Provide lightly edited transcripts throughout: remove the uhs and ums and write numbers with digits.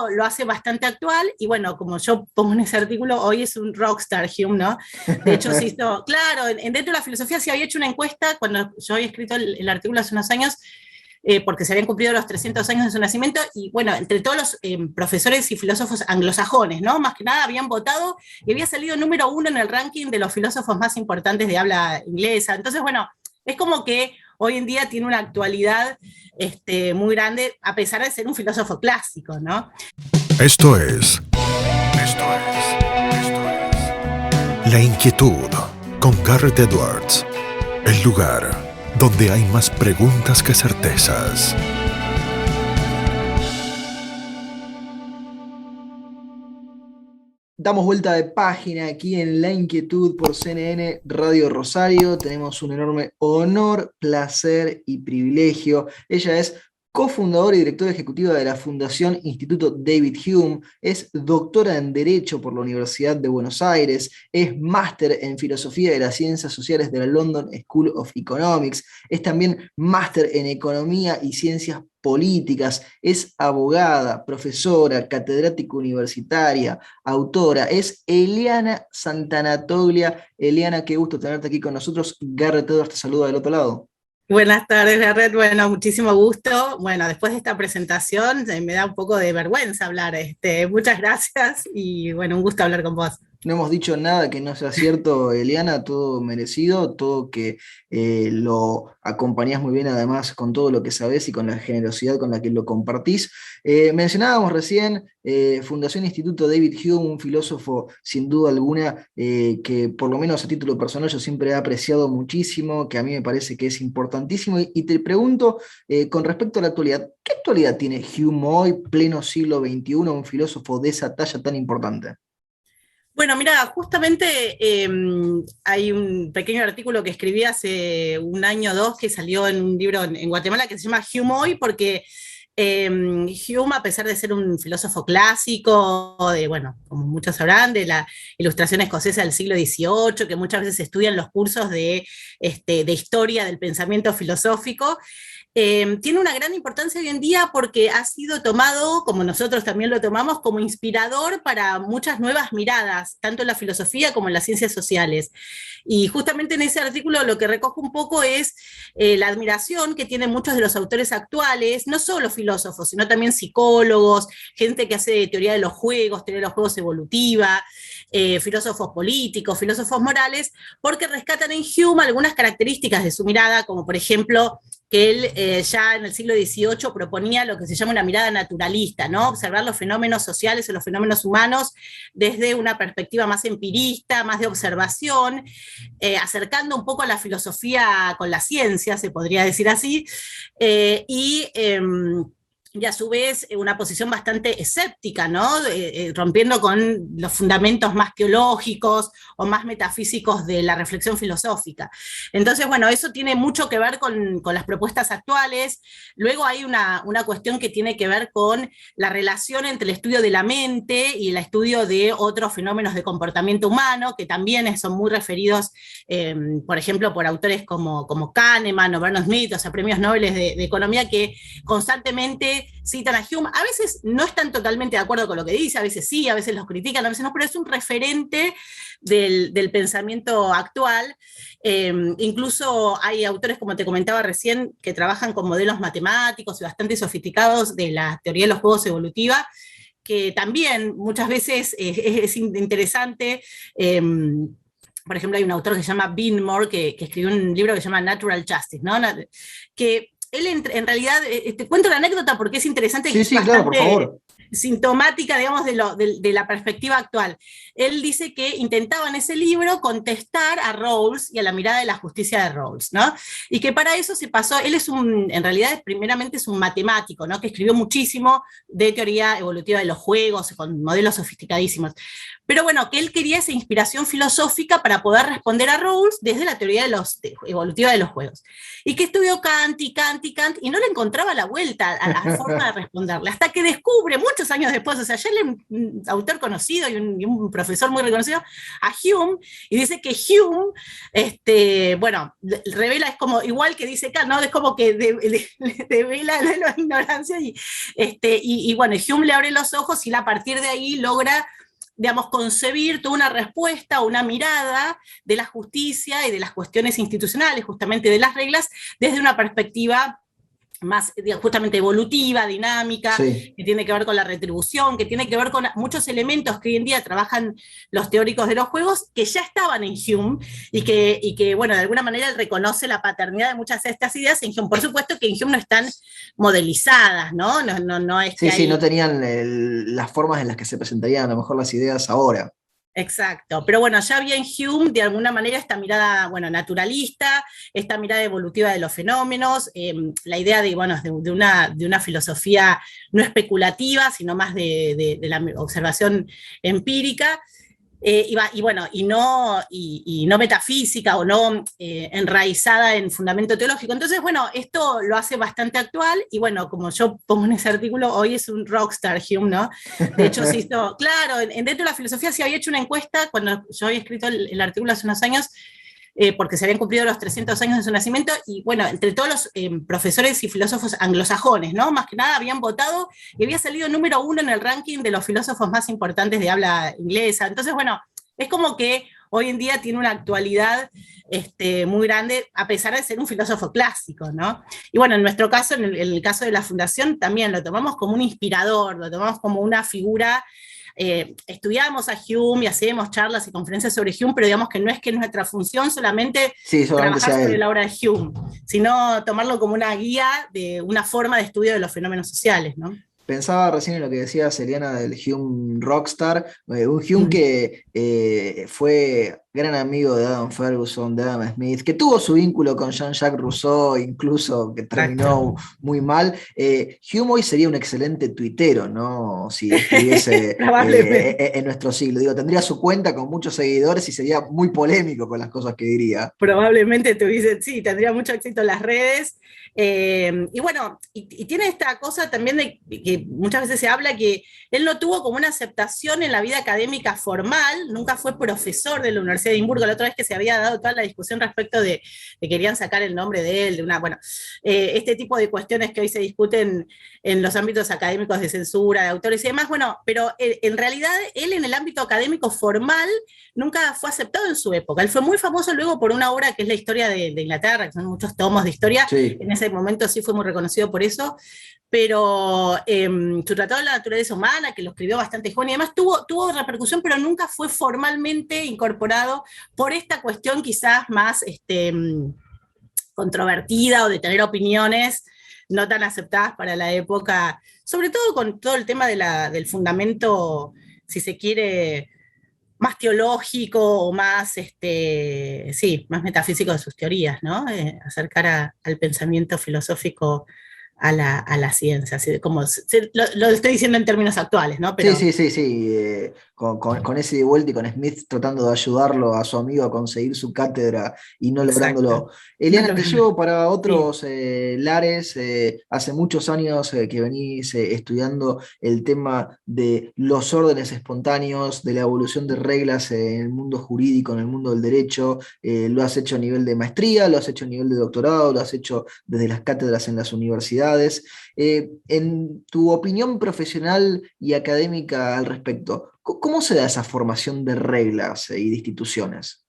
lo hace bastante actual, y bueno, como yo pongo en ese artículo, hoy es un rockstar Hume, ¿no? De hecho, se hizo, claro, dentro de la filosofía se había hecho una encuesta, cuando yo había escrito el artículo hace unos años, porque se habían cumplido los 300 años de su nacimiento, y bueno, entre todos los profesores y filósofos anglosajones, ¿no? Más que nada habían votado, y había salido número 1 en el ranking de los filósofos más importantes de habla inglesa. Entonces, bueno, es como que hoy en día tiene una actualidad muy grande, a pesar de ser un filósofo clásico, ¿no? La Inquietud con Garrett Edwards. El lugar donde hay más preguntas que certezas. Damos vuelta de página aquí en La Inquietud por CNN Radio Rosario. Tenemos un enorme honor, placer y privilegio. Ella es cofundadora y directora ejecutiva de la Fundación Instituto David Hume, es doctora en Derecho por la Universidad de Buenos Aires, es máster en Filosofía de las Ciencias Sociales de la London School of Economics, es también máster en Economía y Ciencias Políticas, es abogada, profesora, catedrática universitaria, autora, es Eliana Santanatoglia. Eliana, qué gusto tenerte aquí con nosotros. Garrett Edwards te saluda del otro lado. Buenas tardes, Garrett. Bueno, muchísimo gusto. Bueno, después de esta presentación me da un poco de vergüenza hablar. Muchas gracias y bueno, un gusto hablar con vos. No hemos dicho nada que no sea cierto, Eliana, todo merecido, todo que lo acompañás muy bien, además con todo lo que sabés y con la generosidad con la que lo compartís. Mencionábamos recién Fundación Instituto David Hume, un filósofo sin duda alguna que por lo menos a título personal yo siempre he apreciado muchísimo, que a mí me parece que es importantísimo, y te pregunto con respecto a la actualidad, ¿qué actualidad tiene Hume hoy, pleno siglo XXI, un filósofo de esa talla tan importante? Bueno, mira, justamente hay un pequeño artículo que escribí hace un año o dos que salió en un libro en Guatemala que se llama Hume Hoy, porque Hume, a pesar de ser un filósofo clásico, bueno, como muchos sabrán, de la Ilustración escocesa del siglo XVIII, que muchas veces se estudian los cursos de historia del pensamiento filosófico, tiene una gran importancia hoy en día porque ha sido tomado, como nosotros también lo tomamos, como inspirador para muchas nuevas miradas, tanto en la filosofía como en las ciencias sociales. Y justamente en ese artículo lo que recojo un poco es la admiración que tienen muchos de los autores actuales, no solo filósofos, sino también psicólogos, gente que hace teoría de los juegos evolutiva, filósofos políticos, filósofos morales, porque rescatan en Hume algunas características de su mirada, como por ejemplo que él ya en el siglo XVIII proponía lo que se llama una mirada naturalista, ¿no? Observar los fenómenos sociales o los fenómenos humanos desde una perspectiva más empirista, más de observación, acercando un poco a la filosofía con la ciencia, se podría decir así, y a su vez una posición bastante escéptica, ¿no? Rompiendo con los fundamentos más teológicos o más metafísicos de la reflexión filosófica. Entonces, bueno, eso tiene mucho que ver con las propuestas actuales. Luego hay una cuestión que tiene que ver con la relación entre el estudio de la mente y el estudio de otros fenómenos de comportamiento humano, que también son muy referidos, por ejemplo, por autores como Kahneman o Bernard Smith, o sea, premios Nobel de economía que constantemente citan a Hume. A veces no están totalmente de acuerdo con lo que dice, a veces sí, a veces los critican, a veces no, pero es un referente del pensamiento actual. Incluso hay autores, como te comentaba recién, que trabajan con modelos matemáticos y bastante sofisticados de la teoría de los juegos evolutiva, que también muchas veces es interesante. Por ejemplo, hay un autor que se llama Beanmore, que escribió un libro que se llama Natural Justice, ¿no? Que él en realidad, te cuento la anécdota porque es interesante, sí, y sí, bastante claro, por favor. Sintomática, digamos, de la perspectiva actual. Él dice que intentaba en ese libro contestar a Rawls y a la mirada de la justicia de Rawls, ¿no? Y que para eso se pasó, él en realidad, primeramente es un matemático, ¿no? Que escribió muchísimo de teoría evolutiva de los juegos, con modelos sofisticadísimos. Pero bueno, que él quería esa inspiración filosófica para poder responder a Rawls desde la teoría evolutiva de los juegos. Y que estudió Kant y no le encontraba la vuelta a la forma de responderle, hasta que descubre, muchos muchos años después, o sea, ya es un autor conocido y un profesor muy reconocido, a Hume, y dice que Hume, bueno, revela, es como, igual que dice Kant, ¿no? Es como que devela la ignorancia, y bueno, Hume le abre los ojos y a partir de ahí logra, digamos, concebir toda una respuesta, una mirada de la justicia y de las cuestiones institucionales, justamente de las reglas, desde una perspectiva más justamente evolutiva, dinámica, Sí. que tiene que ver con la retribución, que tiene que ver con muchos elementos que hoy en día trabajan los teóricos de los juegos, que ya estaban en Hume, y que bueno, de alguna manera él reconoce la paternidad de muchas de estas ideas en Hume. Por supuesto que en Hume no están modelizadas, ¿no? No es Sí, que sí, hay... no tenían las formas en las que se presentarían a lo mejor las ideas ahora. Exacto, pero bueno, ya había en Hume de alguna manera esta mirada, bueno, naturalista, esta mirada evolutiva de los fenómenos, la idea de, bueno, de una filosofía no especulativa, sino más de la observación empírica, bueno, y no metafísica o no enraizada en fundamento teológico. Entonces, bueno, esto lo hace bastante actual, y bueno, como yo pongo en ese artículo, hoy es un rockstar Hume, ¿no? De hecho, se hizo, claro, dentro de la filosofía se había hecho una encuesta, cuando yo había escrito el artículo hace unos años, porque se habían cumplido los 300 años de su nacimiento, y bueno, entre todos los profesores y filósofos anglosajones, ¿no? Más que nada habían votado, y había salido número 1 en el ranking de los filósofos más importantes de habla inglesa. Entonces, bueno, es como que hoy en día tiene una actualidad muy grande, a pesar de ser un filósofo clásico, ¿no? Y bueno, en nuestro caso, en el caso de la Fundación, también lo tomamos como un inspirador, lo tomamos como una figura. Estudiamos a Hume y hacemos charlas y conferencias sobre Hume, pero digamos que no es nuestra función solamente Sí, solamente trabajar sea sobre él. la obra de Hume, sino tomarlo como una guía de una forma de estudio de los fenómenos sociales, ¿no? Pensaba recién en lo que decía Eliana del Hume Rockstar, un Hume Mm. que fue gran amigo de Adam Ferguson, de Adam Smith, que tuvo su vínculo con Jean-Jacques Rousseau, incluso que terminó Exacto. muy mal. Hume hoy sería un excelente tuitero, ¿no? Si estuviese Probablemente. en nuestro siglo. Digo, tendría su cuenta con muchos seguidores y sería muy polémico con las cosas que diría. Probablemente tuviese, sí, tendría mucho éxito en las redes. Y bueno, y tiene esta cosa también de que muchas veces se habla que él no tuvo como una aceptación en la vida académica formal, nunca fue profesor de la Universidad de Edimburgo. La otra vez que se había dado toda la discusión respecto de querían sacar el nombre de él, de una, bueno, este tipo de cuestiones que hoy se discuten en los ámbitos académicos de censura, de autores y demás, bueno, pero en realidad él en el ámbito académico formal nunca fue aceptado en su época. Él fue muy famoso luego por una obra que es la historia de Inglaterra, que son muchos tomos de historia. Sí. En ese momento sí fue muy reconocido por eso, pero su Tratado de la Naturaleza Humana, que lo escribió bastante joven y además tuvo repercusión, pero nunca fue formalmente incorporado por esta cuestión quizás más controvertida o de tener opiniones no tan aceptadas para la época, sobre todo con todo el tema del fundamento, si se quiere, más teológico o más, sí, más metafísico de sus teorías, ¿no? Acercar al pensamiento filosófico a la ciencia, así como lo estoy diciendo en términos actuales, ¿no? Sí, Pero sí, sí, sí. Con ese de vuelta y con Smith tratando de ayudarlo a su amigo a conseguir su cátedra y no exacto, lográndolo. no Eliana, lo te llevo para sí. otros lares. Hace muchos años que venís estudiando el tema de los órdenes espontáneos, de la evolución de reglas en el mundo jurídico, en el mundo del derecho. Lo has hecho a nivel de maestría, lo has hecho a nivel de doctorado, lo has hecho desde las cátedras en las universidades. En tu opinión profesional y académica al respecto, ¿cómo se da esa formación de reglas y de instituciones?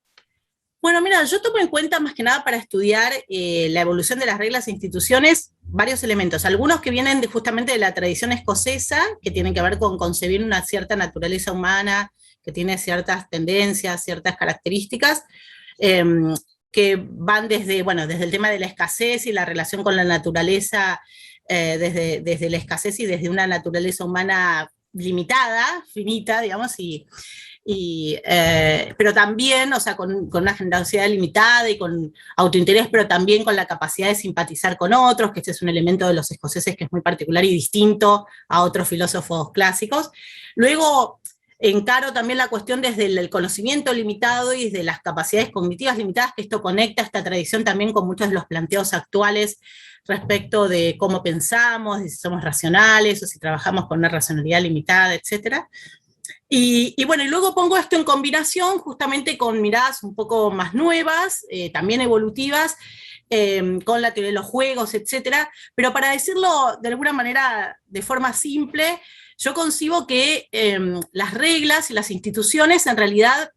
Bueno, mira, yo tomo en cuenta más que nada para estudiar la evolución de las reglas e instituciones varios elementos, algunos que vienen justamente de la tradición escocesa, que tienen que ver con concebir una cierta naturaleza humana, que tiene ciertas tendencias, ciertas características, eh, que van desde, bueno, desde el tema de la escasez y la relación con la naturaleza, desde la escasez y desde una naturaleza humana limitada, finita, digamos, pero también, o sea, con una generosidad limitada y con autointerés, pero también con la capacidad de simpatizar con otros, que este es un elemento de los escoceses que es muy particular y distinto a otros filósofos clásicos. Luego, encaro también la cuestión desde el conocimiento limitado y desde las capacidades cognitivas limitadas, que esto conecta esta tradición también con muchos de los planteos actuales respecto de cómo pensamos, de si somos racionales o si trabajamos con una racionalidad limitada, etcétera. Y bueno, y luego pongo esto en combinación justamente con miradas un poco más nuevas, también evolutivas, con la teoría de los juegos, etcétera. Pero para decirlo de alguna manera de forma simple, yo concibo que las reglas y las instituciones en realidad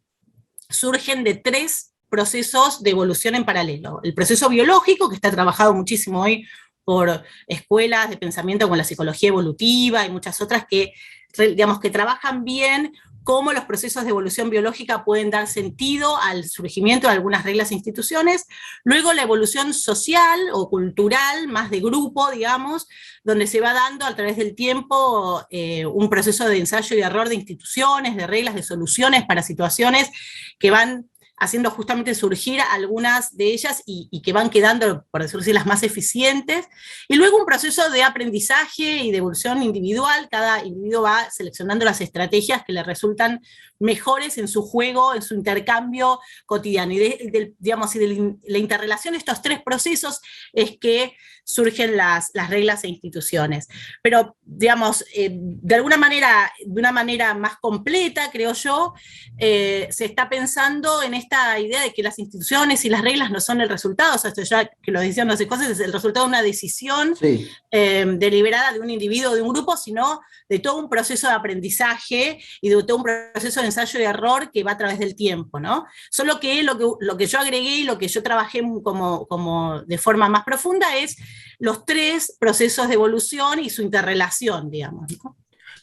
surgen de tres procesos de evolución en paralelo. El proceso biológico, que está trabajado muchísimo hoy por escuelas de pensamiento como la psicología evolutiva y muchas otras que, digamos, que trabajan bien cómo los procesos de evolución biológica pueden dar sentido al surgimiento de algunas reglas e instituciones. Luego la evolución social o cultural, más de grupo, digamos, donde se va dando a través del tiempo un proceso de ensayo y error de instituciones, de reglas, de soluciones para situaciones que van haciendo justamente surgir algunas de ellas y que van quedando, por decirlo así, las más eficientes. Y luego un proceso de aprendizaje y de evolución individual. Cada individuo va seleccionando las estrategias que le resultan mejores en su juego, en su intercambio cotidiano. Y digamos, y de la interrelación de estos tres procesos es que surgen las reglas e instituciones. Pero, digamos, de alguna manera, de una manera más completa, creo yo, se está pensando en esta idea de que las instituciones y las reglas no son el resultado, o sea, esto ya que lo decían no sé cosas, es el resultado de una decisión Sí. deliberada de un individuo o de un grupo, sino de todo un proceso de aprendizaje y de todo un proceso de ensayo y error que va a través del tiempo, ¿no? Solo que lo que yo agregué y lo que yo trabajé como de forma más profunda es los tres procesos de evolución y su interrelación, digamos, ¿no?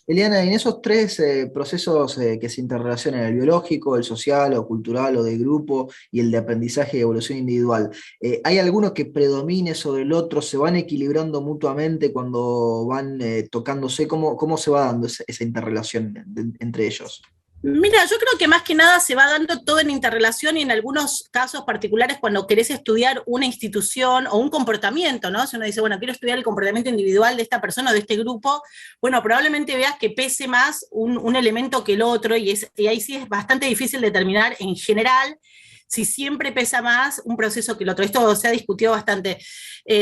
Eliana, en esos tres procesos que se interrelacionan, el biológico, el social o cultural o de grupo y el de aprendizaje y evolución individual, ¿hay alguno que predomine sobre el otro? ¿Se van equilibrando mutuamente cuando van tocándose? ¿Cómo se va dando esa interrelación entre ellos? Mira, yo creo que más que nada se va dando todo en interrelación y en algunos casos particulares cuando querés estudiar una institución o un comportamiento, ¿no? Si uno dice, bueno, quiero estudiar el comportamiento individual de esta persona o de este grupo, bueno, probablemente veas que pese más un elemento que el otro y ahí sí es bastante difícil determinar en general si siempre pesa más un proceso que el otro. Esto se ha discutido bastante.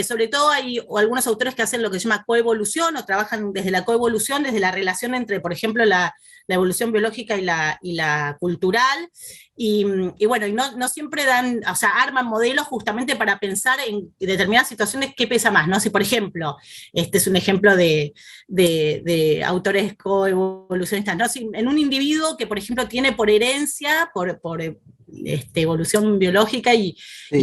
Sobre todo hay algunos autores que hacen lo que se llama coevolución o trabajan desde la coevolución, desde la relación entre, por ejemplo, la evolución biológica y la cultural, y bueno, y no siempre dan, o sea, arman modelos justamente para pensar en determinadas situaciones qué pesa más, ¿no? Si, por ejemplo, este es un ejemplo de autores coevolucionistas, ¿no? Si en un individuo que, por ejemplo, tiene por herencia, por evolución biológica y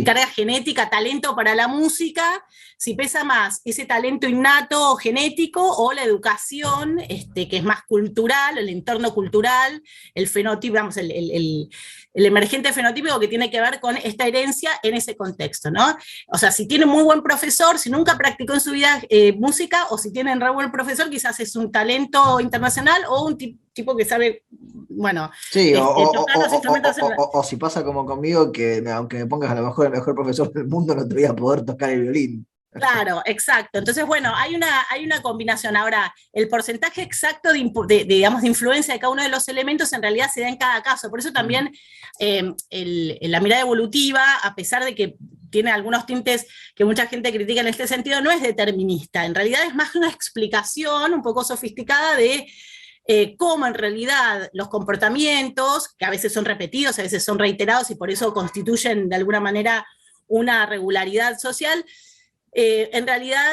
carga genética, talento para la música, si pesa más ese talento innato o genético o la educación, que es más cultural, el entorno cultural, el fenotipo, vamos, el emergente fenotípico que tiene que ver con esta herencia en ese contexto, ¿no? O sea, si tiene muy buen profesor, si nunca practicó en su vida música, o si tiene un re buen profesor, quizás es un talento internacional o un tipo que sabe, bueno, sí, tocar los instrumentos. O si pasa como conmigo, que aunque me pongas a lo mejor el mejor profesor del mundo, no te voy a poder tocar el violín. Claro, exacto. Entonces, bueno, hay una combinación. Ahora, el porcentaje exacto digamos, de influencia de cada uno de los elementos en realidad se da en cada caso. Por eso también la mirada evolutiva, a pesar de que tiene algunos tintes que mucha gente critica en este sentido, no es determinista. En realidad es más una explicación un poco sofisticada de cómo en realidad los comportamientos, que a veces son repetidos, a veces son reiterados y por eso constituyen de alguna manera una regularidad social, en realidad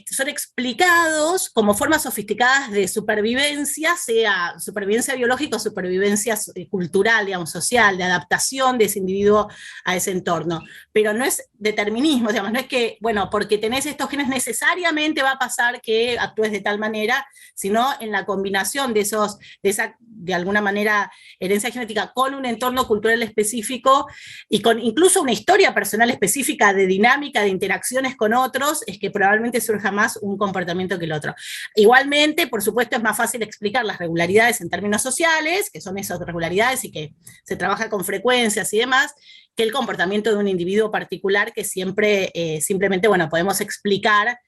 son explicados como formas sofisticadas de supervivencia, sea supervivencia biológica o supervivencia cultural, digamos, social, de adaptación de ese individuo a ese entorno. Pero no es determinismo, digamos, no es que, bueno, porque tenés estos genes necesariamente va a pasar que actúes de tal manera, sino en la combinación de esa, de alguna manera, herencia genética con un entorno cultural específico y con incluso una historia personal específica de dinámica, de interacciones con otros, es que probablemente surja más un comportamiento que el otro. Igualmente, por supuesto, es más fácil explicar las regularidades en términos sociales, que son esas regularidades y que se trabaja con frecuencias y demás, que el comportamiento de un individuo particular que siempre, simplemente, bueno, podemos explicar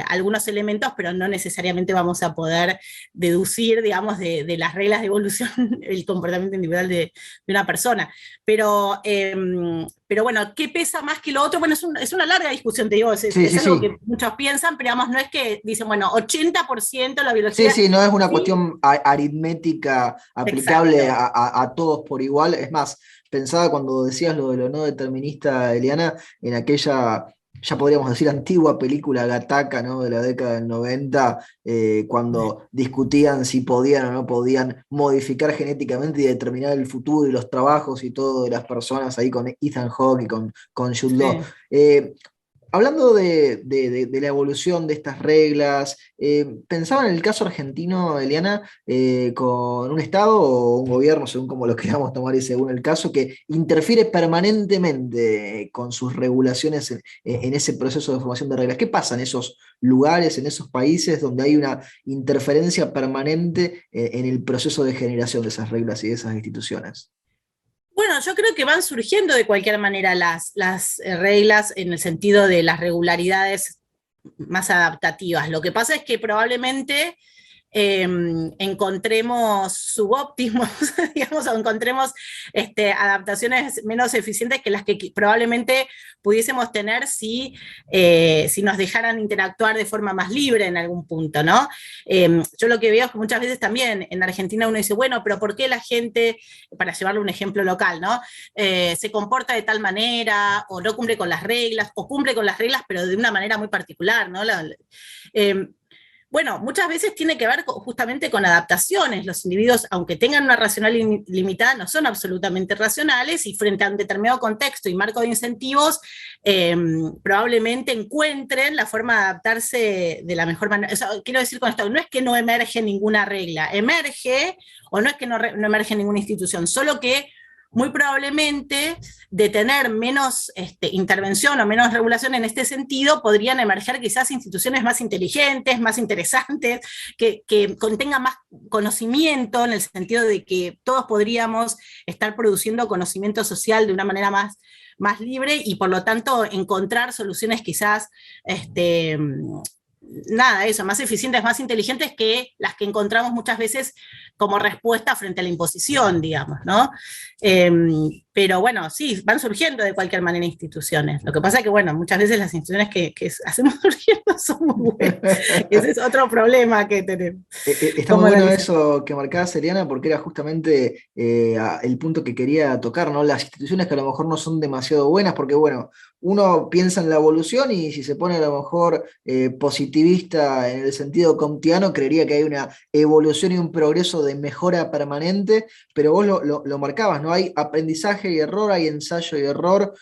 algunos elementos, pero no necesariamente vamos a poder deducir, digamos, de las reglas de evolución el comportamiento individual de una persona. Pero bueno, ¿qué pesa más que lo otro? Bueno, es una larga discusión, te digo, es algo que muchos piensan, pero digamos, no es que dicen, bueno, 80% la biología... Sí, no es una cuestión aritmética aplicable a todos por igual. Es más, pensaba cuando decías lo de lo no determinista, Eliana, en aquella, ya podríamos decir, antigua película Gattaca, ¿no? De la década del 90, cuando discutían si podían o no podían modificar genéticamente y determinar el futuro y los trabajos y todo de las personas, ahí con Ethan Hawke y con Jude Law. Hablando de la evolución de estas reglas, pensaba en el caso argentino, Eliana, con un Estado o un gobierno, según como lo queramos tomar y según el caso, que interfiere permanentemente con sus regulaciones en ese proceso de formación de reglas. ¿Qué pasa en esos lugares, en esos países donde hay una interferencia permanente en el proceso de generación de esas reglas y de esas instituciones? Bueno, yo creo que van surgiendo de cualquier manera las reglas en el sentido de las regularidades más adaptativas. Lo que pasa es que probablemente encontremos subóptimos, digamos, o encontremos adaptaciones menos eficientes que las que probablemente pudiésemos tener si nos dejaran interactuar de forma más libre en algún punto, ¿no? Yo lo que veo es que muchas veces también en Argentina uno dice, bueno, pero ¿por qué la gente, para llevarle un ejemplo local, ¿no? Se comporta de tal manera, o no cumple con las reglas, o cumple con las reglas, pero de una manera muy particular, ¿no? Bueno, muchas veces tiene que ver justamente con adaptaciones. Los individuos, aunque tengan una racionalidad limitada, no son absolutamente racionales y frente a un determinado contexto y marco de incentivos, probablemente encuentren la forma de adaptarse de la mejor manera. O sea, quiero decir con esto, no es que no emerge ninguna regla, emerge, o no es que no emerge ninguna institución, solo que muy probablemente de tener menos intervención o menos regulación en este sentido, podrían emerger quizás instituciones más inteligentes, más interesantes, que contengan más conocimiento, en el sentido de que todos podríamos estar produciendo conocimiento social de una manera más libre y por lo tanto encontrar soluciones quizás más eficientes, más inteligentes que las que encontramos muchas veces como respuesta frente a la imposición, digamos, ¿no? Pero bueno, sí, van surgiendo de cualquier manera instituciones. Lo que pasa es que, bueno, muchas veces las instituciones que hacemos surgiendo son muy buenas. Ese es otro problema que tenemos. Está muy bueno eso que marcabas, Eliana, porque era justamente el punto que quería tocar, ¿no? Las instituciones que a lo mejor no son demasiado buenas, porque, bueno, uno piensa en la evolución y si se pone a lo mejor positivista en el sentido comtiano, creería que hay una evolución y un progreso de mejora permanente, pero vos lo marcabas, ¿no? Hay aprendizaje y error, hay ensayo y error.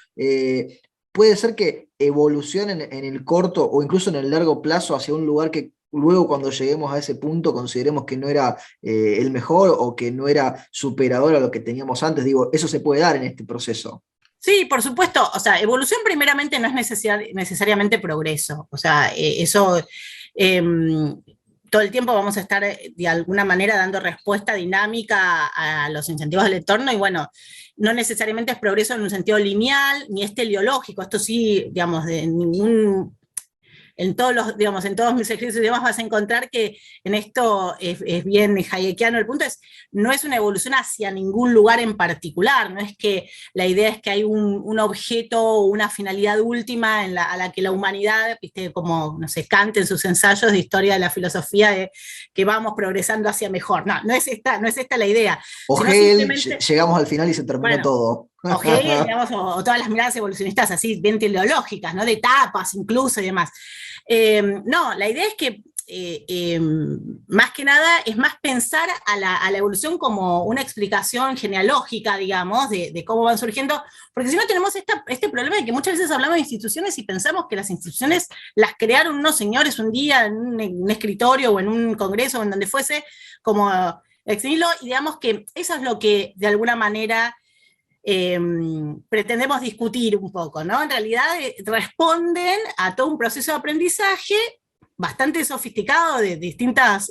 Puede ser que evolucionen en el corto o incluso en el largo plazo hacia un lugar que luego cuando lleguemos a ese punto consideremos que no era el mejor o que no era superador a lo que teníamos antes. Digo, eso se puede dar en este proceso. Sí, por supuesto. O sea, evolución primeramente no es necesariamente progreso. O sea, eso todo el tiempo vamos a estar de alguna manera dando respuesta dinámica a los incentivos del entorno y bueno, no necesariamente es progreso en un sentido lineal ni es teleológico. Esto sí, digamos, en todos mis ejercicios y demás vas a encontrar que en esto es bien hayekiano. El punto es, no es una evolución hacia ningún lugar en particular, no es que la idea es que hay un objeto o una finalidad última a la que la humanidad, ¿viste? Como, no sé, Kant en sus ensayos de historia de la filosofía, de que vamos progresando hacia mejor. No es esta la idea. O Hegel, llegamos al final y se terminó todo. O Hegel, digamos, o todas las miradas evolucionistas así, bien teleológicas, ¿no? De etapas incluso y demás. No, la idea es que más que nada es más pensar a la evolución como una explicación genealógica, digamos, de cómo van surgiendo, porque si no tenemos este problema de que muchas veces hablamos de instituciones y pensamos que las instituciones las crearon unos señores un día en un escritorio o en un congreso o en donde fuese, como exhibirlo, y digamos que eso es lo que de alguna manera pretendemos discutir un poco, ¿no? En realidad responden a todo un proceso de aprendizaje bastante sofisticado de distintos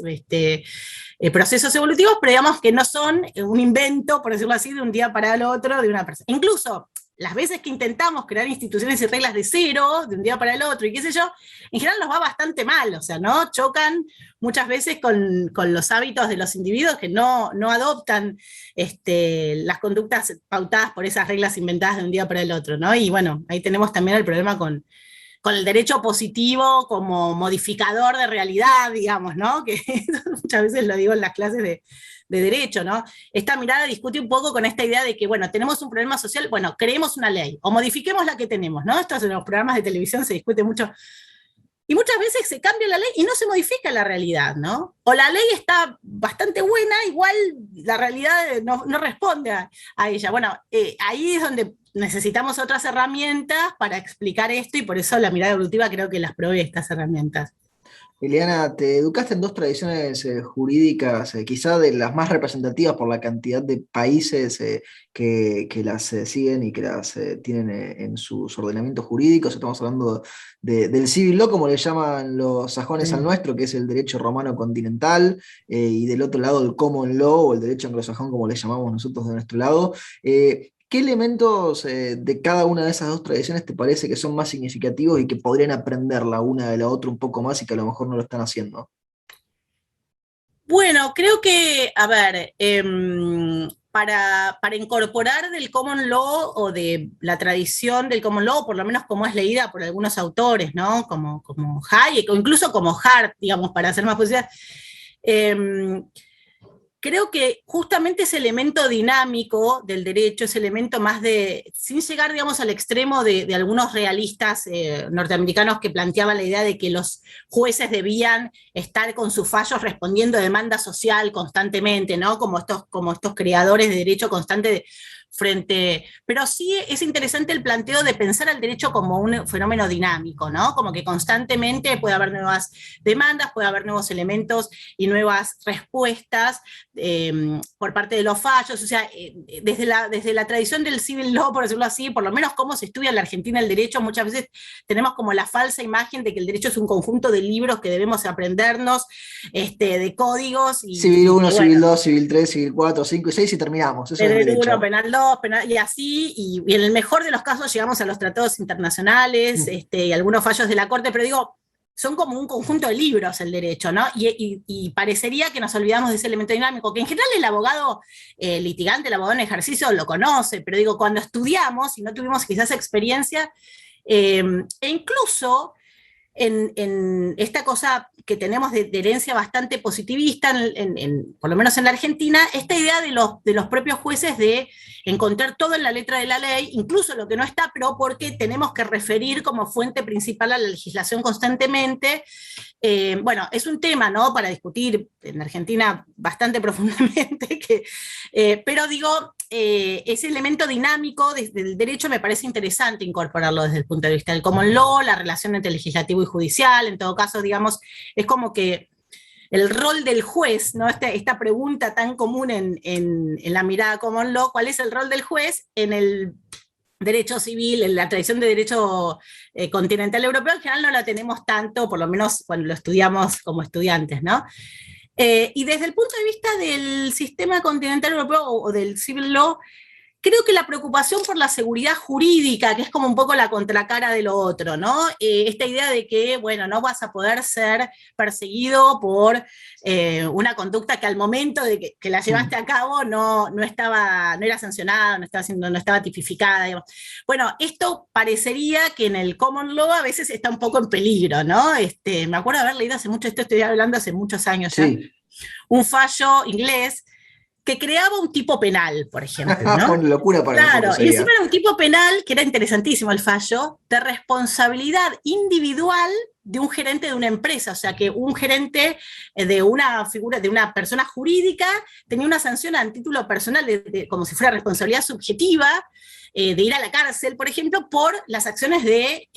procesos evolutivos, pero digamos que no son un invento, por decirlo así, de un día para el otro de una persona. Incluso las veces que intentamos crear instituciones y reglas de cero, de un día para el otro, y qué sé yo, en general nos va bastante mal, o sea, ¿no? Chocan muchas veces con los hábitos de los individuos que no adoptan las conductas pautadas por esas reglas inventadas de un día para el otro, ¿no? Y bueno, ahí tenemos también el problema con el derecho positivo como modificador de realidad, digamos, ¿no? Que muchas veces lo digo en las clases de derecho, ¿no? Esta mirada discute un poco con esta idea de que, bueno, tenemos un problema social, bueno, creemos una ley, o modifiquemos la que tenemos, ¿no? Esto en los programas de televisión se discute mucho. Y muchas veces se cambia la ley y no se modifica la realidad, ¿no? O la ley está bastante buena, igual la realidad no responde a ella. Bueno, ahí es donde necesitamos otras herramientas para explicar esto y por eso la mirada evolutiva creo que las provee estas herramientas. Liliana, te educaste en dos tradiciones jurídicas, quizá de las más representativas por la cantidad de países que las siguen y que las tienen en sus ordenamientos jurídicos. Estamos hablando del civil law, como le llaman los sajones al nuestro, que es el derecho romano continental, y del otro lado el common law, o el derecho anglosajón, como le llamamos nosotros de nuestro lado. ¿Qué elementos de cada una de esas dos tradiciones te parece que son más significativos y que podrían aprender la una de la otra un poco más y que a lo mejor no lo están haciendo? Bueno, creo que, a ver, para incorporar del common law o de la tradición del common law, por lo menos como es leída por algunos autores, ¿no? Como Hayek o incluso como Hart, digamos, para hacer más posibilidad. Creo que justamente ese elemento dinámico del derecho, ese elemento más sin llegar, digamos, al extremo de algunos realistas norteamericanos que planteaban la idea de que los jueces debían estar con sus fallos respondiendo a demanda social constantemente, ¿no? Como estos creadores de derecho constante pero sí es interesante el planteo de pensar al derecho como un fenómeno dinámico, ¿no? Como que constantemente puede haber nuevas demandas, puede haber nuevos elementos y nuevas respuestas por parte de los fallos, o sea, desde la tradición del civil law, por decirlo así, por lo menos cómo se estudia en la Argentina el derecho, muchas veces tenemos como la falsa imagen de que el derecho es un conjunto de libros que debemos aprendernos, de códigos. Civil 1, Civil 2, Civil 3, Civil 4, 5 y 6 y terminamos. Eso es el derecho. 1, penal 2, penal, y así, y en el mejor de los casos llegamos a los tratados internacionales y algunos fallos de la Corte, pero digo, son como un conjunto de libros el derecho, ¿no? Y parecería que nos olvidamos de ese elemento dinámico, que en general el abogado litigante, el abogado en ejercicio lo conoce, pero digo, cuando estudiamos y no tuvimos quizás experiencia, e incluso en esta cosa que tenemos de herencia bastante positivista, por lo menos en la Argentina, esta idea de los propios jueces de encontrar todo en la letra de la ley, incluso lo que no está, pero porque tenemos que referir como fuente principal a la legislación constantemente. Bueno, es un tema, ¿no?, para discutir en Argentina bastante profundamente, pero digo, ese elemento dinámico del derecho me parece interesante incorporarlo desde el punto de vista del common law, la relación entre legislativo y judicial. En todo caso, digamos, es como que el rol del juez, ¿no? Esta pregunta tan común en la mirada common law, ¿cuál es el rol del juez en el derecho civil, en la tradición de derecho continental europeo? En general no la tenemos tanto, por lo menos cuando lo estudiamos como estudiantes, ¿no? Y desde el punto de vista del sistema continental europeo o del civil law, creo que la preocupación por la seguridad jurídica, que es como un poco la contracara de lo otro, ¿no? Esta idea de que, bueno, no vas a poder ser perseguido por una conducta que al momento de que la llevaste a cabo no era sancionada, no estaba tipificada, digamos. Bueno, esto parecería que en el common law a veces está un poco en peligro, ¿no? Me acuerdo de haber leído hace mucho, esto estoy hablando hace muchos años ya, un fallo inglés que creaba un tipo penal, por ejemplo, ¿no? Una locura para claro, nosotros. Y encima era un tipo penal, que era interesantísimo el fallo, de responsabilidad individual de un gerente de una empresa, o sea que un gerente de una figura, de una persona jurídica, tenía una sanción a título personal, como si fuera responsabilidad subjetiva, de ir a la cárcel, por ejemplo, por las acciones de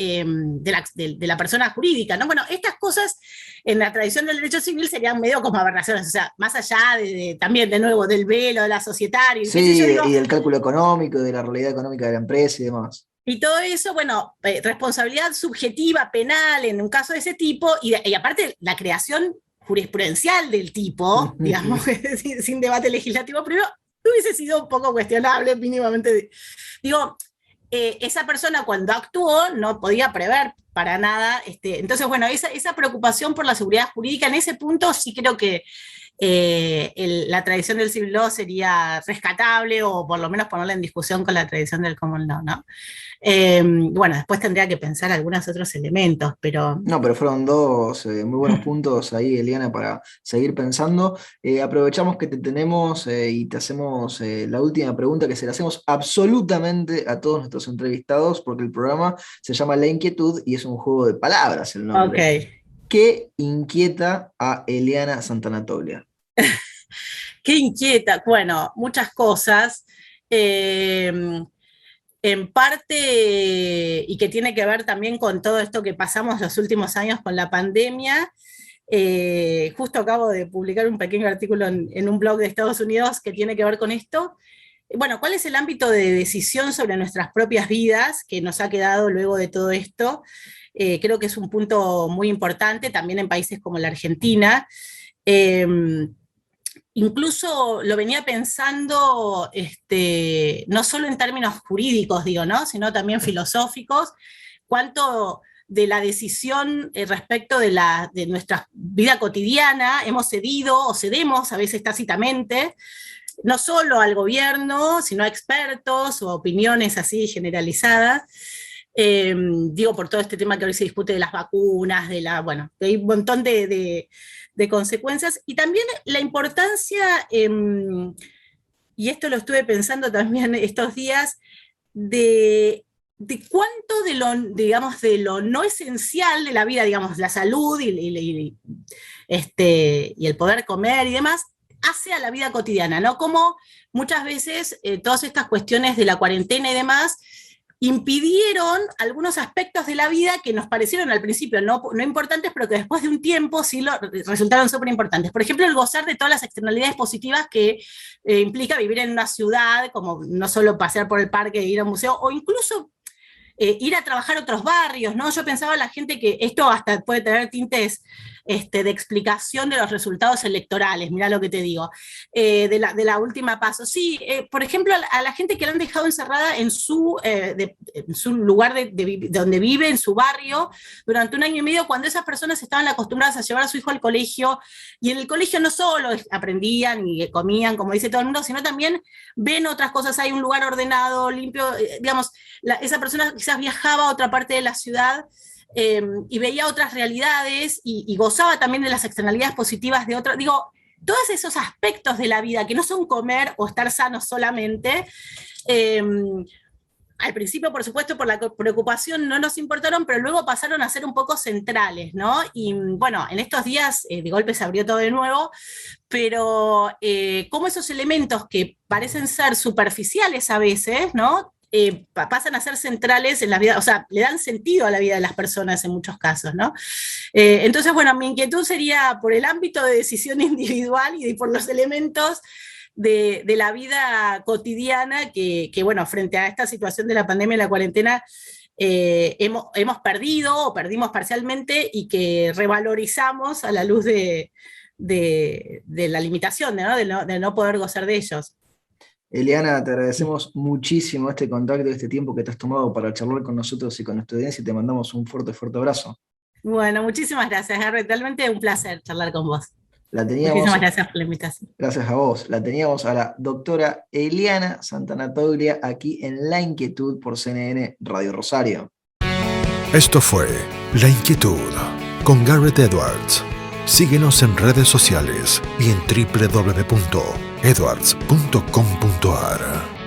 la persona jurídica, ¿no? Bueno, estas cosas en la tradición del derecho civil serían medio como aberraciones, o sea, más allá también, de nuevo, del velo, de la societaria. Sí, y del cálculo económico, de la realidad económica de la empresa y demás. Y todo eso, bueno, responsabilidad subjetiva, penal, en un caso de ese tipo, y aparte la creación jurisprudencial del tipo, digamos, sin debate legislativo previo, hubiese sido un poco cuestionable, mínimamente. Digo, esa persona cuando actuó no podía prever para nada. Entonces, bueno, esa preocupación por la seguridad jurídica, en ese punto sí creo que la tradición del civil law sería rescatable, o por lo menos ponerla en discusión con la tradición del common law, ¿no? Bueno, después tendría que pensar algunos otros elementos, pero... No, pero fueron dos muy buenos puntos ahí, Eliana, para seguir pensando. Aprovechamos que te tenemos y te hacemos la última pregunta, que se la hacemos absolutamente a todos nuestros entrevistados, porque el programa se llama La Inquietud y es un juego de palabras el nombre. Ok. ¿Qué inquieta a Eliana Santanatoglia? ¿Qué inquieta? Bueno, muchas cosas. En parte, y que tiene que ver también con todo esto que pasamos los últimos años con la pandemia. Justo acabo de publicar un pequeño artículo en un blog de Estados Unidos que tiene que ver con esto. Bueno, ¿cuál es el ámbito de decisión sobre nuestras propias vidas que nos ha quedado luego de todo esto? Creo que es un punto muy importante también en países como la Argentina. Incluso lo venía pensando no solo en términos jurídicos, digo, ¿no? Sino también filosóficos, cuánto de la decisión respecto de nuestra vida cotidiana hemos cedido o cedemos a veces tácitamente, no solo al gobierno, sino a expertos o opiniones así generalizadas. Digo, por todo este tema que hoy se discute de las vacunas, bueno, hay un montón de consecuencias, y también la importancia, y esto lo estuve pensando también estos días, de cuánto digamos, de lo no esencial de la vida, digamos, la salud y el poder comer y demás, hace a la vida cotidiana, ¿no? Como muchas veces todas estas cuestiones de la cuarentena y demás impidieron algunos aspectos de la vida que nos parecieron al principio no importantes, pero que después de un tiempo sí resultaron súper importantes. Por ejemplo, el gozar de todas las externalidades positivas que implica vivir en una ciudad, como no solo pasear por el parque, ir a un museo, o incluso ir a trabajar a otros barrios, ¿no? Yo pensaba la gente que esto hasta puede tener tintes de explicación de los resultados electorales, mirá lo que te digo, de la última PASO. Sí, por ejemplo, a la gente que la han dejado encerrada en su lugar donde vive, en su barrio, durante 1 año y medio, cuando esas personas estaban acostumbradas a llevar a su hijo al colegio, y en el colegio no solo aprendían y comían, como dice todo el mundo, sino también ven otras cosas, hay un lugar ordenado, limpio, digamos, esa persona quizás viajaba a otra parte de la ciudad, y veía otras realidades y gozaba también de las externalidades positivas de otras. Digo, todos esos aspectos de la vida que no son comer o estar sanos solamente, al principio, por supuesto, por la preocupación no nos importaron, pero luego pasaron a ser un poco centrales, ¿no? Y bueno, en estos días de golpe se abrió todo de nuevo, pero como esos elementos que parecen ser superficiales a veces, ¿no? Pasan a ser centrales en la vida, o sea, le dan sentido a la vida de las personas en muchos casos, ¿no? Entonces, bueno, mi inquietud sería por el ámbito de decisión individual y por los elementos de la vida cotidiana que, bueno, frente a esta situación de la pandemia y la cuarentena, hemos perdido o perdimos parcialmente, y que revalorizamos a la luz de la limitación, ¿no? De no poder gozar de ellos. Eliana, te agradecemos muchísimo este contacto y este tiempo que te has tomado para charlar con nosotros y con nuestra audiencia, y te mandamos un fuerte, fuerte abrazo. Bueno, muchísimas gracias, Harry. Realmente un placer charlar con vos. Muchísimas gracias por la invitación. Gracias a vos. La teníamos a la doctora Eliana Santanatoglia aquí en La Inquietud por CNN Radio Rosario. Esto fue La Inquietud con Garrett Edwards. Síguenos en redes sociales y en www.edwards.com.ar.